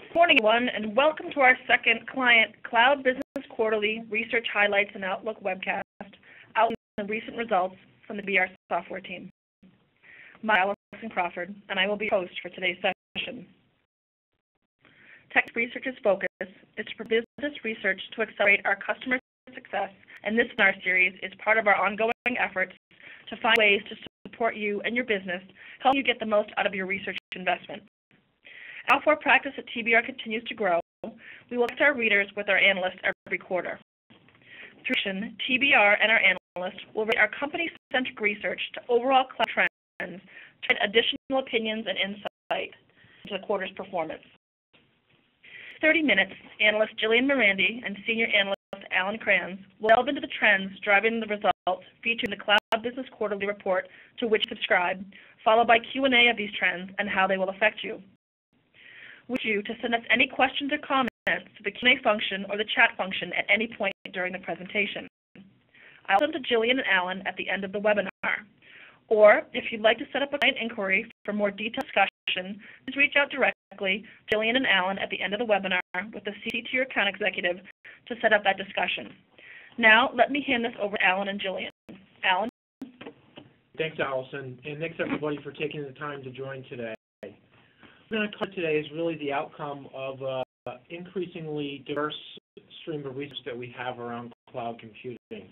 Good morning, everyone, and welcome to our second client Cloud Business Quarterly Research Highlights and Outlook webcast, outlining the recent results from the BR software team. My name is Allison Crawford, and I will be your host for today's session. Tech Research's focus is to provide business research to accelerate our customer success, and this webinar series is part of our ongoing efforts to find ways to support you and your business, helping you get the most out of your research investment. As our practice at TBR continues to grow, we will connect our readers with our analysts every quarter. Through TBR and our analysts will rate our company-centric research to overall cloud trends to add additional opinions and insight into the quarter's performance. 30 minutes, analyst Jillian Morandi and senior analyst Alan Kranz will delve into the trends driving the results featuring the Cloud Business Quarterly report to which you subscribe, followed by Q&A of these trends and how they will affect you. We urge you to send us any questions or comments to the Q&A function or the chat function at any point during the presentation. I will send them to Jillian and Alan at the end of the webinar. Or, if you'd like to set up a client inquiry for more detailed discussion, please reach out directly to Jillian and Alan at the end of the webinar with the CC to your account executive to set up that discussion. Now, let me hand this over to Alan and Jillian. Alan? Thanks, Allison, and thanks everybody for taking the time to join today. What we're going to cover today is really the outcome of an increasingly diverse stream of research that we have around cloud computing.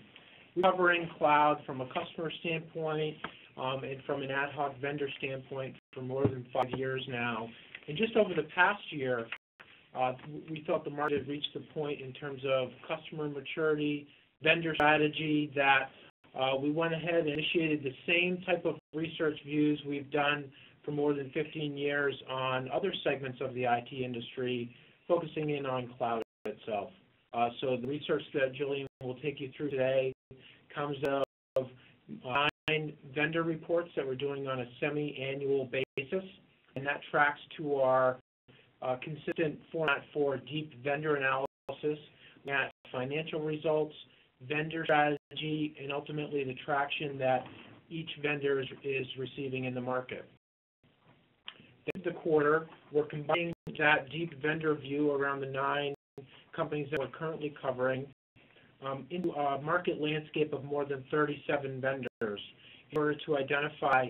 We're covering cloud from a customer standpoint and from an ad hoc vendor standpoint for more than 5 years now. And just over the past year, we thought the market had reached the point in terms of customer maturity, vendor strategy, that we went ahead and initiated the same type of research views we've done for more than 15 years on other segments of the IT industry, focusing in on cloud itself. So the research that Jillian will take you through today comes of 9 vendor reports that we're doing on a semi-annual basis, and that tracks to our consistent format for deep vendor analysis, at financial results, vendor strategy, and ultimately the traction that each vendor is receiving in the market. The quarter, we're combining that deep vendor view around the 9 companies that we're currently covering into a market landscape of more than 37 vendors in order to identify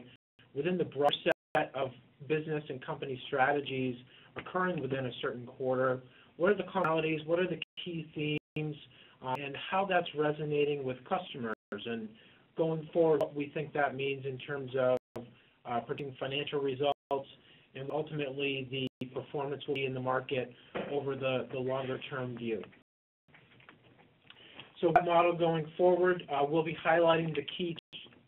within the broad set of business and company strategies occurring within a certain quarter, what are the commonalities, what are the key themes, and how that's resonating with customers. And going forward, what we think that means in terms of predicting financial results, and ultimately the performance will be in the market over the longer-term view. So that model going forward, we'll be highlighting the key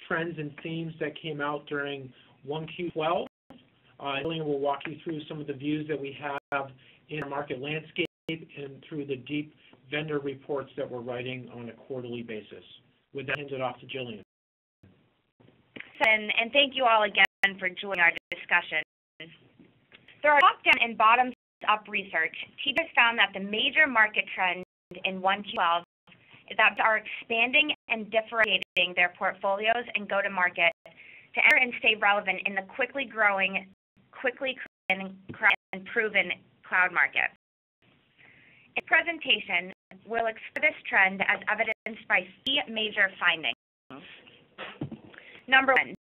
trends and themes that came out during 1Q12. Jillian will walk you through some of the views that we have in our market landscape and through the deep vendor reports that we're writing on a quarterly basis. With that, hand it off to Jillian. And thank you all again for joining our discussion. Through our top-down and bottoms-up research, TBR has found that the major market trend in 1Q12 is that they are expanding and differentiating their portfolios and go-to-market to enter and stay relevant in the quickly growing, and proven cloud market. In this presentation, we'll explore this trend as evidenced by 3 major findings. Number 1.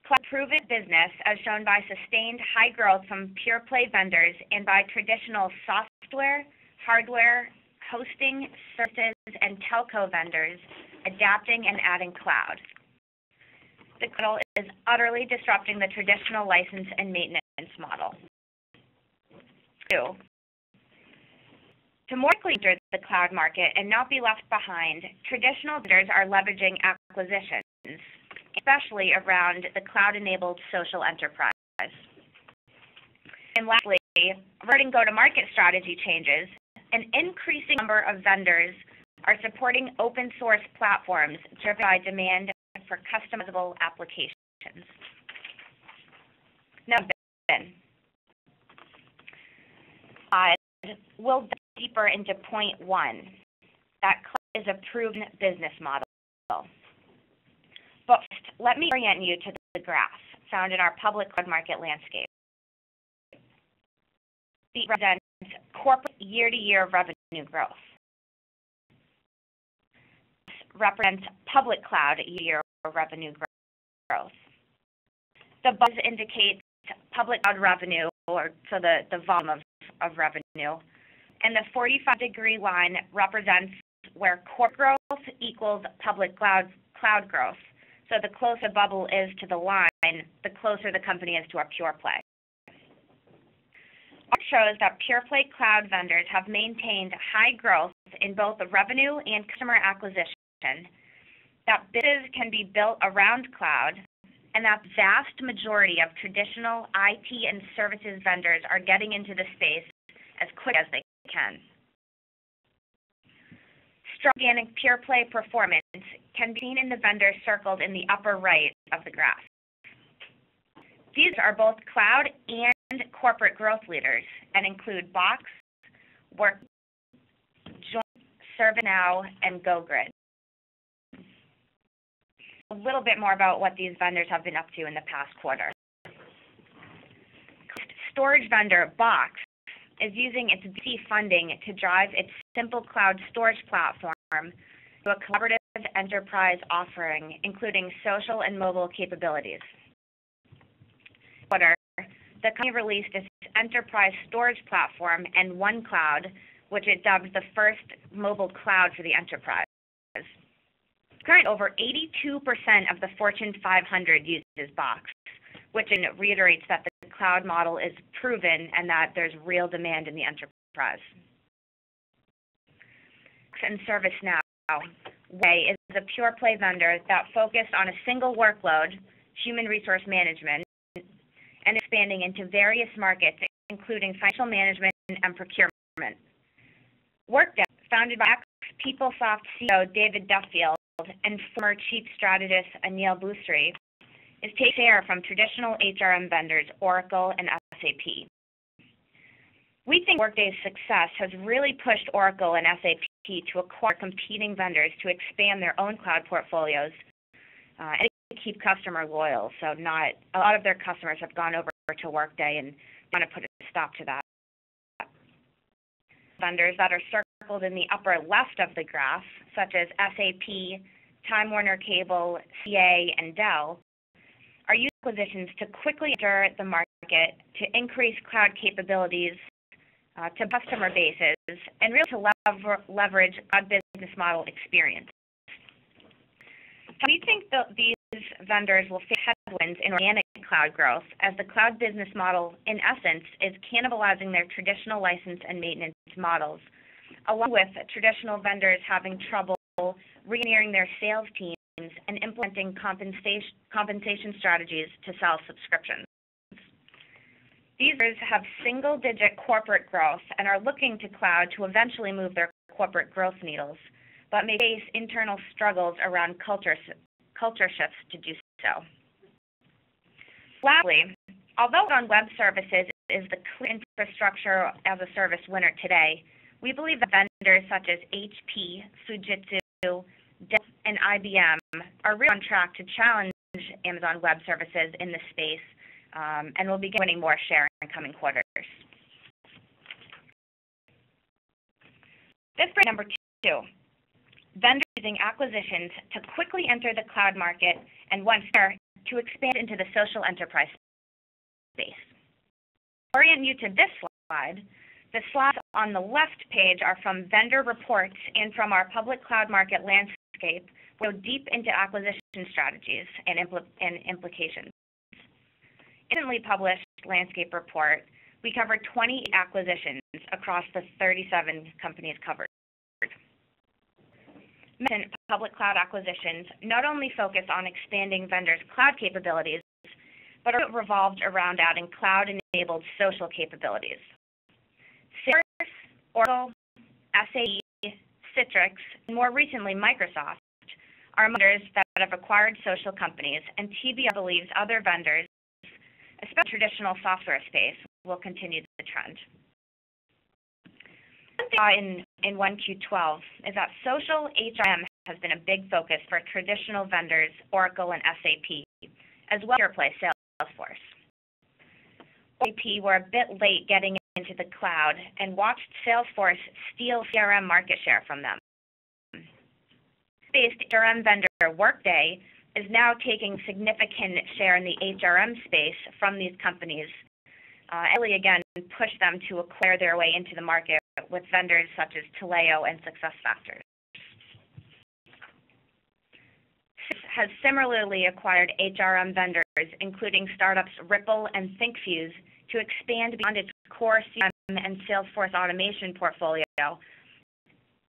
Cloud-proven business, as shown by sustained high growth from pure-play vendors and by traditional software, hardware, hosting, services, and telco vendors adapting and adding cloud. The model is utterly disrupting the traditional license and maintenance model. 2. To more quickly enter the cloud market and not be left behind, traditional vendors are leveraging acquisitions, especially around the cloud-enabled social enterprise. And lastly, averting go-to-market strategy changes, an increasing number of vendors are supporting open-source platforms driven by demand for customizable applications. Now, we'll dive deeper into point 1, that cloud is a proven business model. But first, let me orient you to the graph found in our public cloud market landscape. represents corporate year-to-year revenue growth. This represents public cloud year revenue growth. The buzz indicates public cloud revenue, or so the volume of revenue. And the 45-degree line represents where corporate growth equals public cloud growth. So the closer the bubble is to the line, the closer the company is to a pure play. It shows that pure play cloud vendors have maintained high growth in both the revenue and customer acquisition, that businesses can be built around cloud, and that vast majority of traditional IT and services vendors are getting into the space as quick as they can. Strong organic pure play performance can be seen in the vendors circled in the upper right of the graph. These are both cloud and corporate growth leaders and include Box, Workday, ServiceNow, and GoGrid. A little bit more about what these vendors have been up to in the past quarter. Storage vendor Box is using its VC funding to drive its simple cloud storage platform to a collaborative enterprise offering, including social and mobile capabilities. The company released its enterprise storage platform and OneCloud, which it dubbed the first mobile cloud for the enterprise. Currently, over 82% of the Fortune 500 uses Box, which reiterates that the cloud model is proven and that there's real demand in the enterprise. And ServiceNow, Workday is a pure play vendor that focused on a single workload, human resource management, and expanding into various markets, including financial management and procurement. Workday, founded by ex-PeopleSoft CEO David Duffield and former chief strategist Anil Bhusri, is taking share from traditional HRM vendors Oracle and SAP. We think Workday's success has really pushed Oracle and SAP to acquire competing vendors to expand their own cloud portfolios and keep customer loyal. So a lot of their customers have gone over to Workday and want to put a stop to that. Vendors that are circled in the upper left of the graph, such as SAP, Time Warner Cable, CA, and Dell, are using acquisitions to quickly enter the market to increase cloud capabilities to customer bases and really to leverage cloud business model experience. We think that these vendors will face headwinds in organic cloud growth, as the cloud business model, in essence, is cannibalizing their traditional license and maintenance models, along with traditional vendors having trouble re-engineering their sales teams and implementing compensation strategies to sell subscriptions. These vendors have single-digit corporate growth and are looking to cloud to eventually move their corporate growth needles, but may face internal struggles around culture shifts to do so. Lastly, although on web services is the clear infrastructure as a service winner today, we believe that vendors such as HP, Fujitsu, Dell, and IBM are really on track to challenge Amazon Web Services in this space and will begin winning more share in coming quarters. This brings number 2. Vendors using acquisitions to quickly enter the cloud market and once there, to expand into the social enterprise space. To orient you to this slide, the slides on the left page are from vendor reports and from our public cloud market landscape, go deep into acquisition strategies and implications. In the recently published landscape report, we covered 20 acquisitions across the 37 companies covered. Public cloud acquisitions not only focus on expanding vendors' cloud capabilities, but are revolved around adding cloud-enabled social capabilities. Salesforce, Oracle, SAP, Citrix, and more recently Microsoft are vendors that have acquired social companies, and TBR believes other vendors, especially traditional software space, will continue the trend. One thing in 1Q12 is that social HRM has been a big focus for traditional vendors, Oracle and SAP, as well as pure play Salesforce. SAP were a bit late getting into to the cloud and watched Salesforce steal CRM market share from them. Based CRM vendor Workday is now taking significant share in the HRM space from these companies, and really again push them to acquire their way into the market with vendors such as Taleo and SuccessFactors. Has similarly acquired HRM vendors, including startups Ripple and ThinkFuse, to expand beyond its core CRM and Salesforce automation portfolio.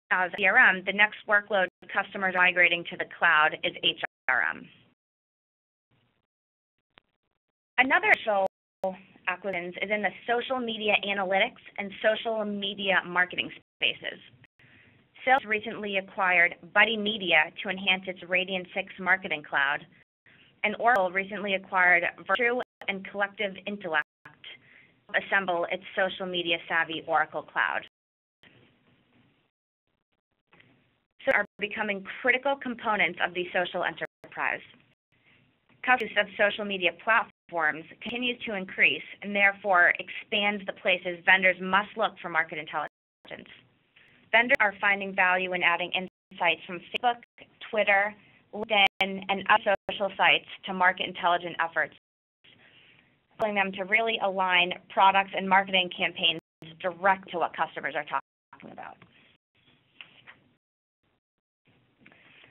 As CRM, the next workload customers migrating to the cloud is HRM. Another social acquisition is in the social media analytics and social media marketing spaces. Sales recently acquired Buddy Media to enhance its Radian6 marketing cloud, and Oracle recently acquired Virtue and Collective Intellect to assemble its social media savvy Oracle cloud. So are becoming critical components of the social enterprise. Coverage of social media platforms continues to increase and therefore expands the places vendors must look for market intelligence. Vendors are finding value in adding insights from Facebook, Twitter, LinkedIn, and other social sites to market intelligence efforts, allowing them to really align products and marketing campaigns direct to what customers are talking about.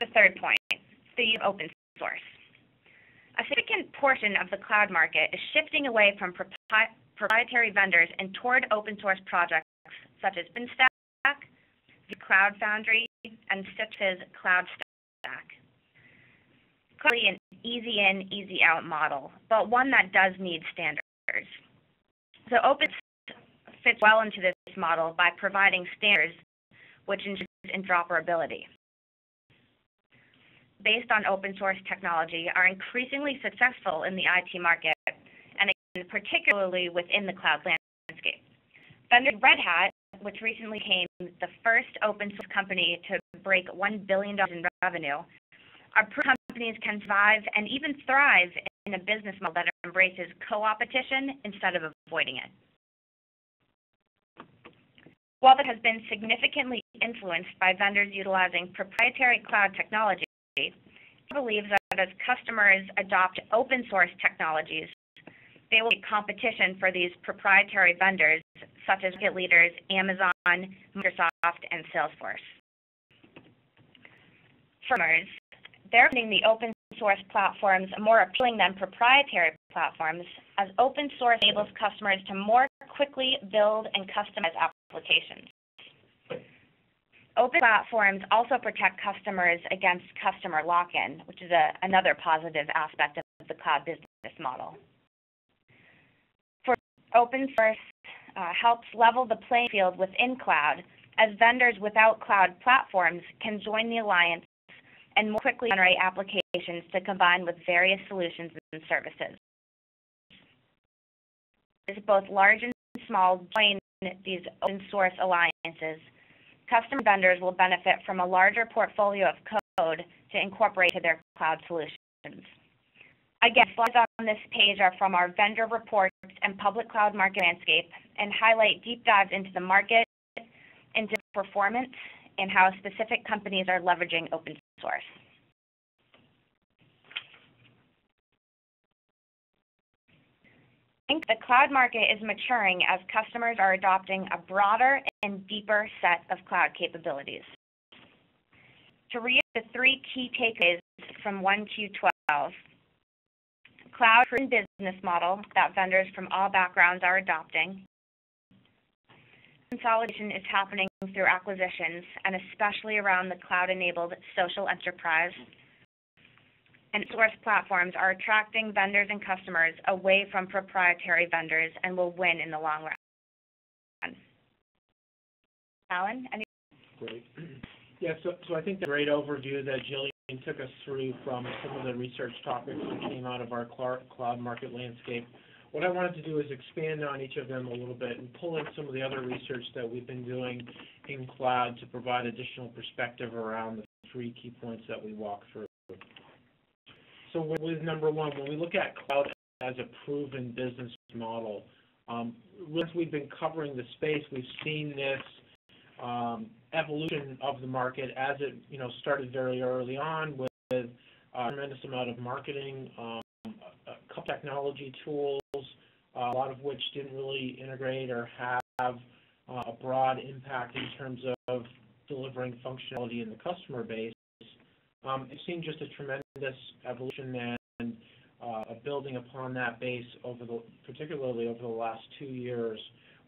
The third point, the use of open source. A significant portion of the cloud market is shifting away from proprietary vendors and toward open source projects such as OpenStack, Cloud Foundry, and Stitch's Cloud Stack. Clearly an easy in, easy out model, but one that does need standards. So Open fits well into this model by providing standards which ensures interoperability. Based on open source technology are increasingly successful in the IT market, and particularly within the cloud landscape. Vendor Red Hat, which recently became the first open source company to break $1 billion in revenue, are proof companies can survive and even thrive in a business model that embraces co-opetition instead of avoiding it. While it has been significantly influenced by vendors utilizing proprietary cloud technology, I believe that as customers adopt open source technologies, they will be competition for these proprietary vendors such as market leaders Amazon, Microsoft, and Salesforce. Firms, they're finding the open source platforms more appealing than proprietary platforms, as open source enables customers to more quickly build and customize applications. Open platforms also protect customers against customer lock-in, which is another positive aspect of the cloud business model. Open source helps level the playing field within cloud, as vendors without cloud platforms can join the alliance and more quickly generate applications to combine with various solutions and services. As both large and small join these open source alliances, customer vendors will benefit from a larger portfolio of code to incorporate to their cloud solutions. Again, slides on this page are from our vendor reports and public cloud market landscape and highlight deep dives into the market, into performance, and how specific companies are leveraging open source. I think the cloud market is maturing as customers are adopting a broader and deeper set of cloud capabilities. To read the three key takeaways from 1Q12, cloud-proven business model that vendors from all backgrounds are adopting. Consolidation is happening through acquisitions, and especially around the cloud-enabled social enterprise. And source platforms are attracting vendors and customers away from proprietary vendors and will win in the long run. Alan, any? Great. Yeah, so I think the great overview that Jillian took us through from some of the research topics that came out of our cloud market landscape. What I wanted to do is expand on each of them a little bit and pull in some of the other research that we've been doing in cloud to provide additional perspective around the three key points that we walked through. So with number one, when we look at cloud as a proven business model, Once we've been covering the space, we've seen this evolution of the market as it, started very early on with a tremendous amount of marketing, a couple technology tools, a lot of which didn't really integrate or have a broad impact in terms of delivering functionality in the customer base. We've seen just a tremendous evolution and a building upon that base particularly over the last 2 years,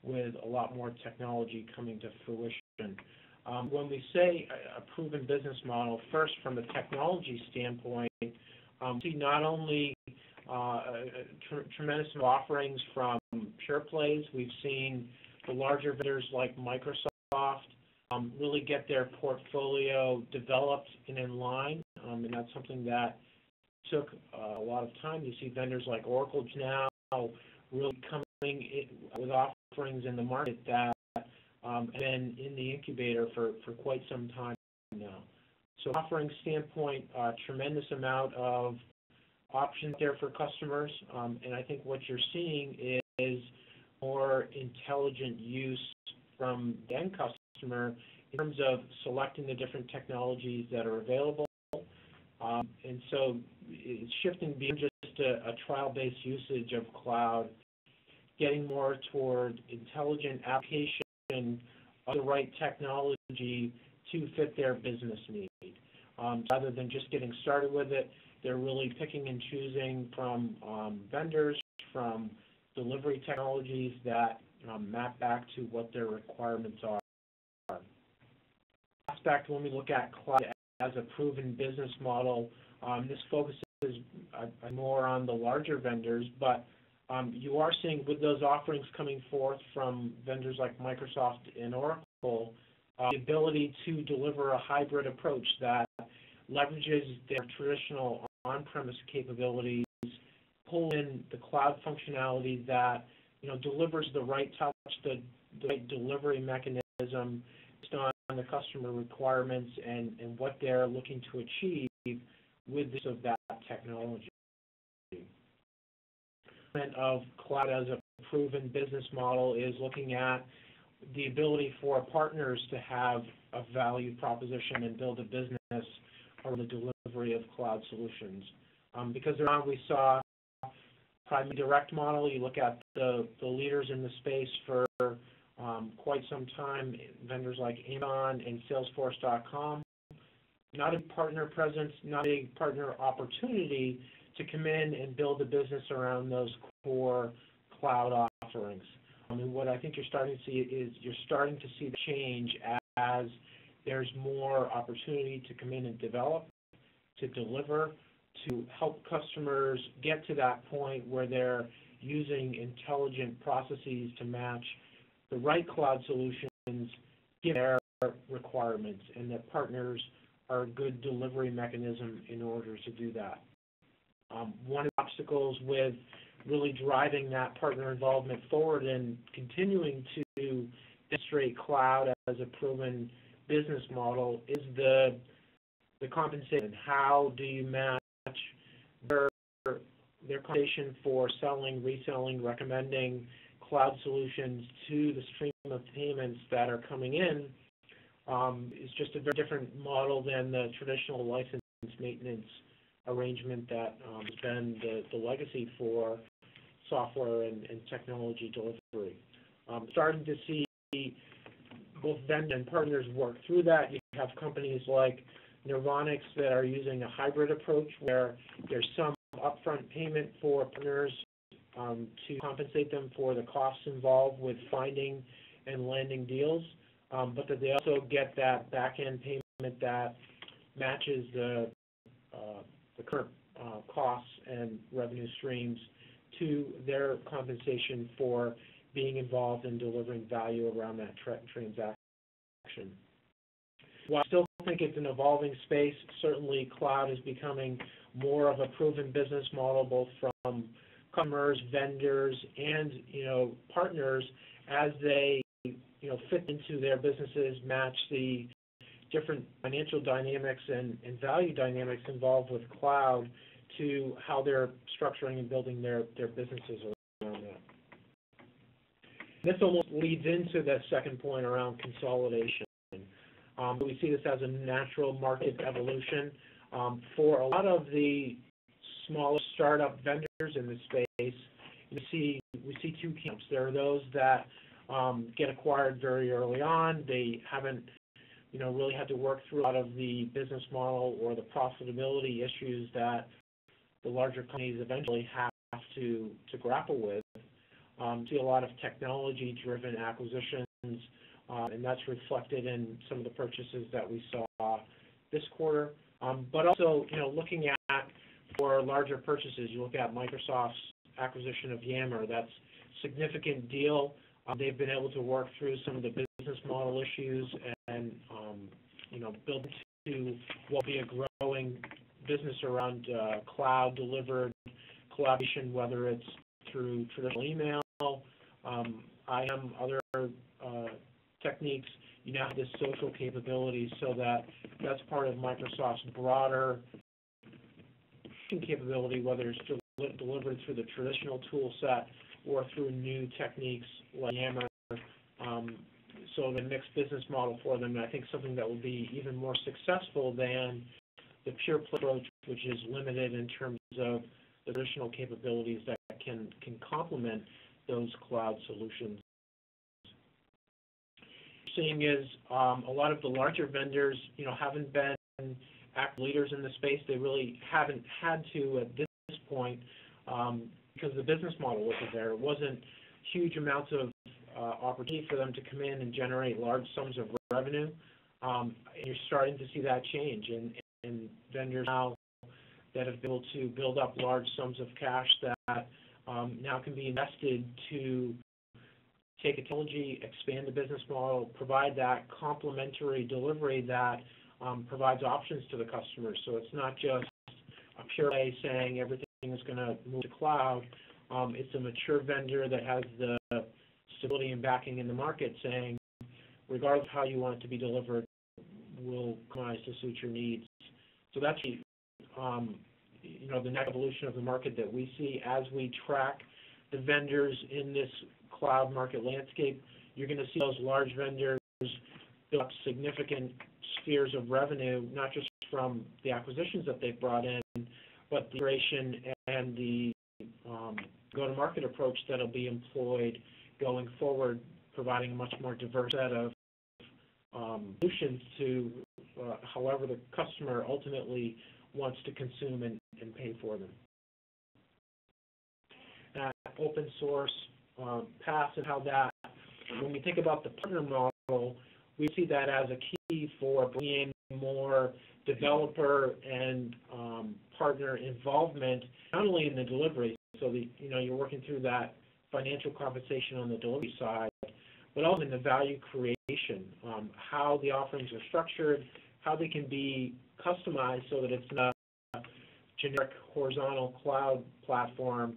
with a lot more technology coming to fruition. When we say a proven business model, first from a technology standpoint, we see not only tremendous offerings from pure plays. We've seen the larger vendors like Microsoft really get their portfolio developed and in line, and that's something that took a lot of time. You see vendors like Oracle now really coming in with offerings in the market that have been in the incubator for quite some time now. So offering standpoint, tremendous amount of options there for customers, and I think what you're seeing is more intelligent use from the end customer in terms of selecting the different technologies that are available. And so it's shifting beyond just a trial-based usage of cloud, getting more toward intelligent application of the right technology to fit their business need. Rather than just getting started with it, they're really picking and choosing from vendors, from delivery technologies that map back to what their requirements are. Aspect when we look at cloud as a proven business model, this focuses more on the larger vendors, but you are seeing with those offerings coming forth from vendors like Microsoft and Oracle, the ability to deliver a hybrid approach that leverages their traditional on-premise capabilities, pull in the cloud functionality that delivers the right touch, the right delivery mechanism based on the customer requirements and what they're looking to achieve with this of that technology. Of cloud as a proven business model is looking at the ability for partners to have a value proposition and build a business around the delivery of cloud solutions. Because we saw primary direct model. You look at the leaders in the space for quite some time, vendors like Amazon and Salesforce.com. Not a partner presence, not a partner opportunity to come in and build a business around those core cloud offerings. What I think you're starting to see is the change as there's more opportunity to come in and develop, to deliver, to help customers get to that point where they're using intelligent processes to match the right cloud solutions given their requirements, and that partners are a good delivery mechanism in order to do that. One of the obstacles with really driving that partner involvement forward and continuing to demonstrate cloud as a proven business model is the compensation. How do you match their compensation for selling, reselling, recommending cloud solutions to the stream of payments that are coming in? Is just a very different model than the traditional license maintenance arrangement that has been the legacy for software and technology delivery. Starting to see both vendors and partners work through that. You have companies like Nirvanix that are using a hybrid approach where there's some upfront payment for partners to compensate them for the costs involved with finding and landing deals, but that they also get that back-end payment that matches the current costs and revenue streams to their compensation for being involved in delivering value around that transaction. While I still think it's an evolving space, certainly cloud is becoming more of a proven business model, both from customers, vendors, and partners as they fit into their businesses, match the different financial dynamics and value dynamics involved with cloud to how they're structuring and building their businesses around that. This almost leads into the second point around consolidation. We see this as a natural market evolution. For a lot of the smaller startup vendors in this space, we see two camps. There are those that get acquired very early on. They haven't really had to work through a lot of the business model or the profitability issues that the larger companies eventually have to grapple with. See a lot of technology-driven acquisitions, and that's reflected in some of the purchases that we saw this quarter. But also, looking at for larger purchases, you look at Microsoft's acquisition of Yammer. That's a significant deal. They've been able to work through some of the business model issues and build into what will be a growing business around cloud-delivered collaboration, whether it's through traditional email, IM, other techniques. You now have this social capability, so that's part of Microsoft's broader capability, whether it's delivered through the traditional tool set or through new techniques like Yammer. So the mixed business model for them, and I think something that will be even more successful than the pure play approach, which is limited in terms of the traditional capabilities that can complement those cloud solutions. What we're seeing is a lot of the larger vendors, haven't been active leaders in the space. They really haven't had to at this point because the business model wasn't there. It wasn't huge amounts of opportunity for them to come in and generate large sums of revenue. And you're starting to see that change in vendors now that have been able to build up large sums of cash that now can be invested to take a technology, expand the business model, provide that complementary delivery that provides options to the customers. So it's not just a pure play saying everything is going to move to cloud. It's a mature vendor that has the stability and backing in the market saying, regardless of how you want it to be delivered, we'll customize to suit your needs. So that's the next evolution of the market that we see as we track the vendors in this cloud market landscape. You're going to see those large vendors build up significant spheres of revenue, not just from the acquisitions that they've brought in, but the duration and the go-to-market approach that will be employed going forward, providing a much more diverse set of solutions to however the customer ultimately wants to consume and pay for them. Open source PaaS and how that, when we think about the partner model, we see that as a key for bringing in more developer and partner involvement, not only in the delivery, so you're working through that financial compensation on the delivery side, but also in the value creation, how the offerings are structured, how they can be customized so that it's not a generic horizontal cloud platform.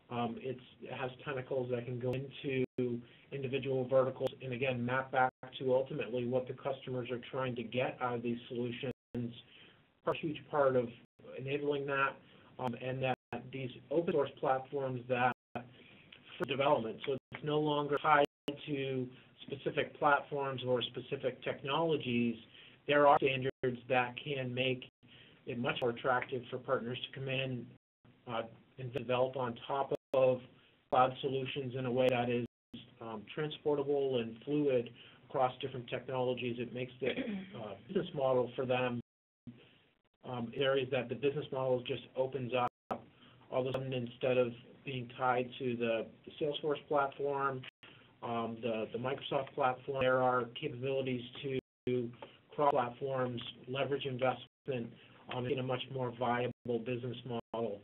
It has tentacles that can go into individual verticals and, again, map back to ultimately what the customers are trying to get out of these solutions. A huge part of enabling that, and that these open source platforms that for development, so it's no longer tied to specific platforms or specific technologies. There are standards that can make it much more attractive for partners to come in and develop on top of cloud solutions in a way that is transportable and fluid across different technologies. It makes the business model for them areas that the business model just opens up. All of a sudden, instead of being tied to the Salesforce platform, the Microsoft platform, there are capabilities to cross platforms, leverage investment in a much more viable business model.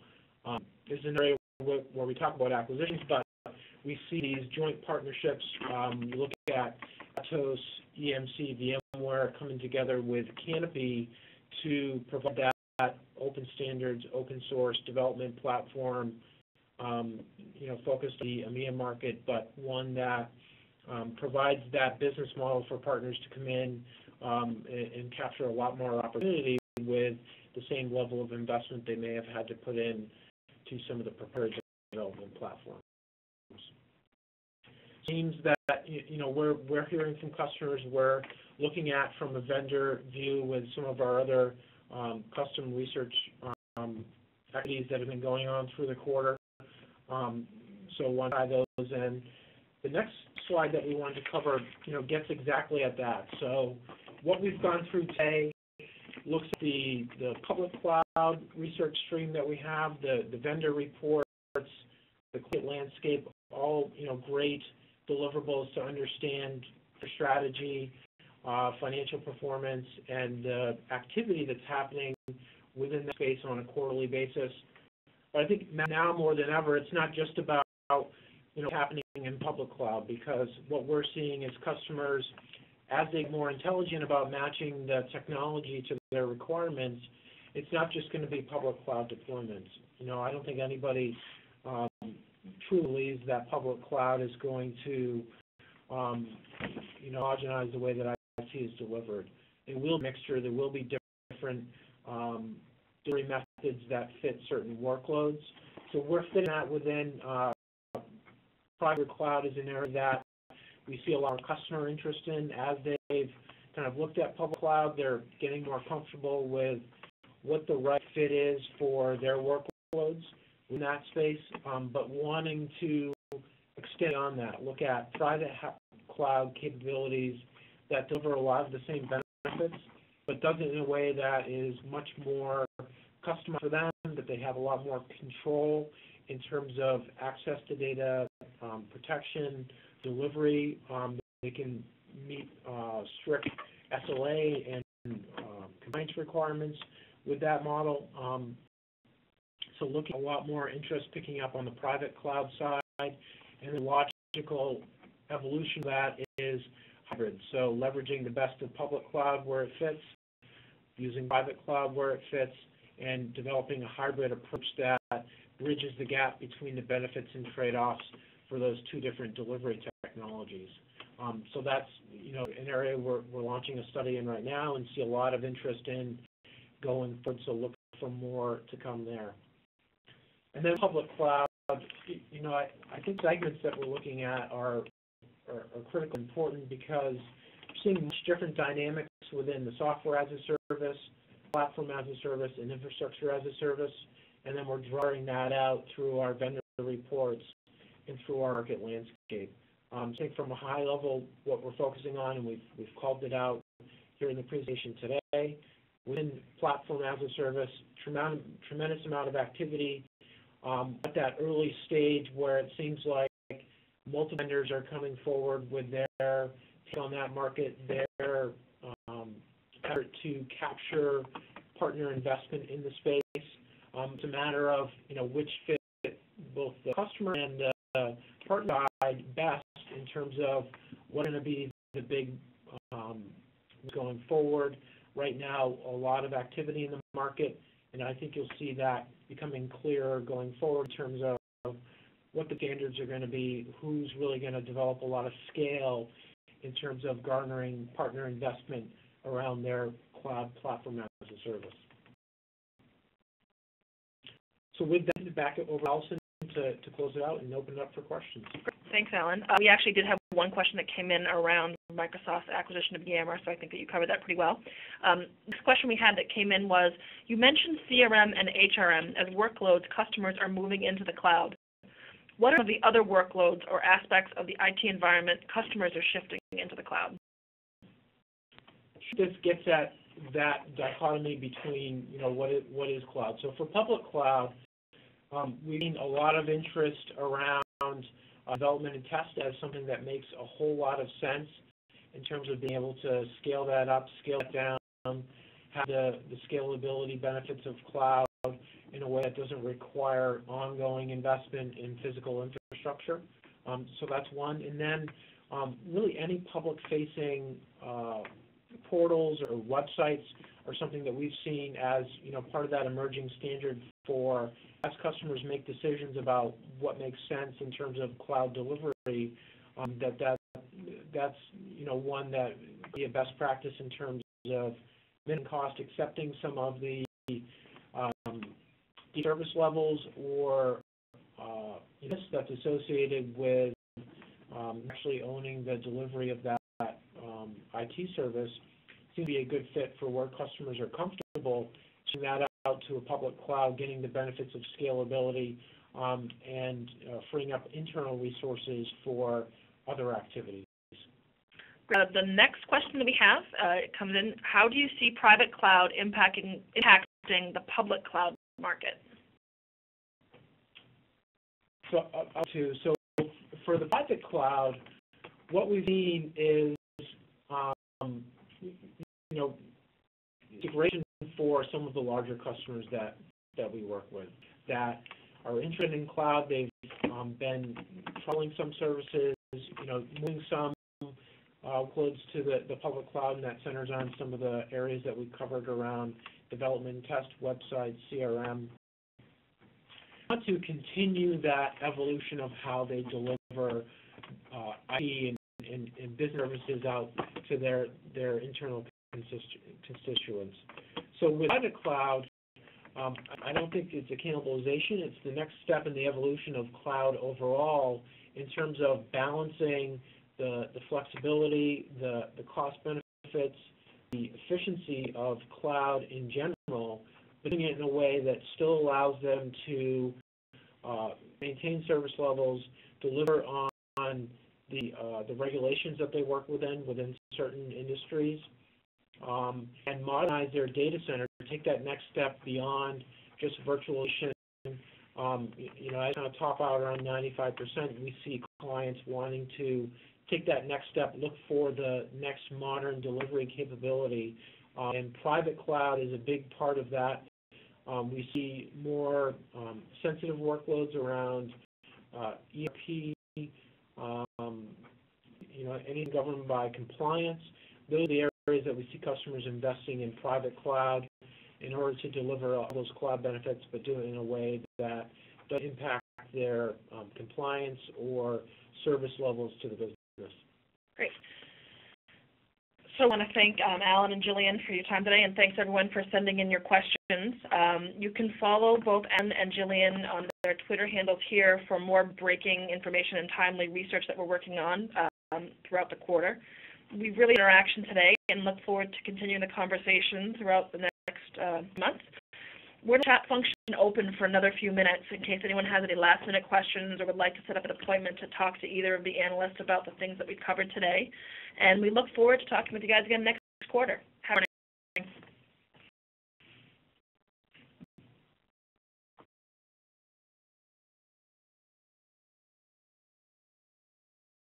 This is an area where we talk about acquisitions, but we see these joint partnerships. You look at Atos, EMC, VMware coming together with Canopy to provide that open standards, open source development platform, focused on the EMEA market, but one that provides that business model for partners to come in and capture a lot more opportunity with the same level of investment they may have had to put in to some of the prepared development platforms. Seems that, we're hearing from customers, we're looking at from a vendor view with some of our other custom research activities that have been going on through the quarter. So one by those, and the next slide that we wanted to cover, gets exactly at that. So what we've gone through today looks at the public cloud research stream that we have, the vendor reports, the client landscape, all great deliverables to understand the strategy, financial performance, and activity that's happening within that space on a quarterly basis. But I think now more than ever, it's not just about happening in public cloud, because what we're seeing is customers, as they get more intelligent about matching the technology to their requirements, it's not just going to be public cloud deployments. I don't think anybody truly believes that public cloud is going to homogenize the way that IT is delivered. It will be a mixture. There will be different delivery methods that fit certain workloads. So we're fitting that within private cloud is an area that we see a lot of customer interest in. As they've kind of looked at public cloud, they're getting more comfortable with what the right fit is for their workloads in that space, but wanting to extend on that, look at private cloud capabilities that deliver a lot of the same benefits, but does it in a way that is much more customized for them, that they have a lot more control in terms of access to data, protection, delivery. They can meet strict SLA and compliance requirements with that model. So looking at a lot more interest picking up on the private cloud side, and the logical evolution of that is hybrid. So leveraging the best of public cloud where it fits, using private cloud where it fits, and developing a hybrid approach that bridges the gap between the benefits and trade-offs for those two different delivery technologies. So that's an area we're launching a study in right now and see a lot of interest in going forward, so look for more to come there. And then public cloud, I think segments that we're looking at are critically important, because we're seeing much different dynamics within the software as a service, platform as a service, and infrastructure as a service, and then we're drawing that out through our vendor reports and through our market landscape. I think from a high level, what we're focusing on, and we've called it out here in the presentation today, within platform as a service, tremendous amount of activity at that early stage where it seems like multiple vendors are coming forward with their take on that market, their effort to capture partner investment in the space. It's a matter of which fit both the customer and the partner side best in terms of what are going to be the big going forward. Right now, a lot of activity in the market, and I think you'll see that becoming clearer going forward in terms of what the standards are going to be, who's really going to develop a lot of scale in terms of garnering partner investment around their cloud platform as a service. So with that, back it over to Allison to close it out and open it up for questions. Thanks, Alan. We actually did have one question that came in around Microsoft's acquisition of Yammer, so I think that you covered that pretty well. This question we had that came in was, you mentioned CRM and HRM as workloads customers are moving into the cloud. What are the other workloads or aspects of the IT environment customers are shifting into the cloud? This gets at that dichotomy between what is cloud. So for public cloud, we've seen a lot of interest around development and test as something that makes a whole lot of sense in terms of being able to scale that up, scale it down, have the scalability benefits of cloud in a way that doesn't require ongoing investment in physical infrastructure. So that's one. And then really any public-facing portals or websites are something that we've seen as part of that emerging standard for as customers make decisions about what makes sense in terms of cloud delivery. That's one that would be a best practice in terms of minimum cost, accepting some of the service levels or that's associated with actually owning the delivery of that IT service seems to be a good fit for where customers are comfortable sending that out to a public cloud, getting the benefits of scalability, and freeing up internal resources for other activities. The next question that we have comes in: how do you see private cloud impacting the public cloud market? So for the private cloud, what we've seen is integration for some of the larger customers that we work with that are interested in cloud. They've been trialing some services, moving some workloads to the public cloud, and that centers on some of the areas that we covered around development, test, websites, CRM. I want to continue that evolution of how they deliver IT and business services out to their internal constituents. So with private cloud, I don't think it's a cannibalization. It's the next step in the evolution of cloud overall in terms of balancing the flexibility, the cost benefits, the efficiency of cloud in general, but doing it in a way that still allows them to maintain service levels, deliver on the regulations that they work within certain industries, and modernize their data center, take that next step beyond just virtualization. As I top out around 95%, we see clients wanting to take that next step, look for the next modern delivery capability, and private cloud is a big part of that. We see more sensitive workloads around ERP, anything governed by compliance. Those are the areas that we see customers investing in private cloud in order to deliver all those cloud benefits, but do it in a way that doesn't impact their compliance or service levels to the business. Great. So I want to thank Alan and Jillian for your time today, and thanks everyone for sending in your questions. You can follow both Alan and Jillian on their Twitter handles here for more breaking information and timely research that we're working on throughout the quarter. We really enjoyed our interaction today and look forward to continuing the conversation throughout the next month. We're the chat function open for another few minutes in case anyone has any last-minute questions or would like to set up an appointment to talk to either of the analysts about the things that we've covered today. And we look forward to talking with you guys again next quarter.